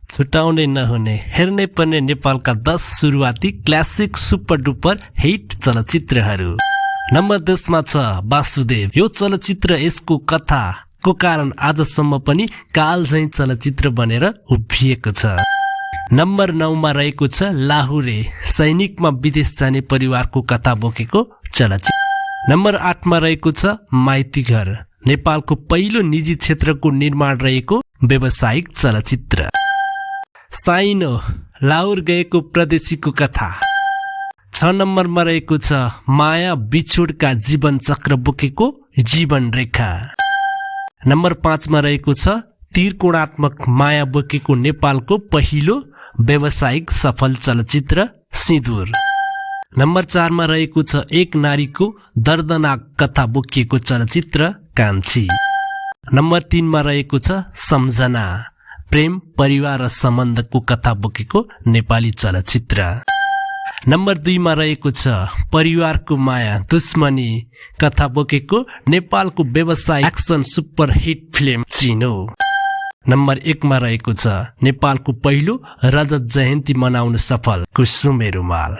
छुटाउनै नहुने हेर्नै पर्ने नेपालका 10 सुरुवाती क्लासिक सुपर डुपर हिट चलचित्रहरू। नम्बर 10 मा छ वासुदेव। यो चलचित्र यसको कथाको कारण आजसम्म पनि कालझैं चलचित्र बनेर उभिएको छ। नम्बर 9 मा रहेको छ लाहुरे। सैनिकमा विदेश जाने परिवारको कथा बोकेको चलचित्र। नम्बर 8 मा रहेको छ माइतीघर। नेपालको पहिलो निजी क्षेत्रको निर्माण रहेको व्यावसायिक चलचित्र। साइनो। लाहुर गएको प्रदेशीको कथा। 6 नम्बरमा रहेको छ माया बिछोडका जीवन चक्र बोकेको जीवन रेखा। नम्बर 5 मा रहेको छ त्रिकोणात्मक माया बोकेको नेपालको पहिलो व्यावसायिक सफल चलचित्र सिन्दुर। नम्बर 4 मा रहेको छ एक नारीको दर्दनाक कथा बोकिएको चलचित्र कान्छी। नम्बर 3 मा रहेको छ सम्झना। प्रेम परिवार र सम्बन्धको कथा बोकेको नेपाली चलचित्र। नम्बर 2 मा रहेको छ परिवारको माया दुश्मनी कथा बोकेको नेपालको व्यवसायिक एक्सन सुपर हिट फिल्म चिनो। नम्बर 1 मा रहेको छ नेपालको पहिलो रजत जयन्ती मनाउन सफल कुसुमे रुमाल।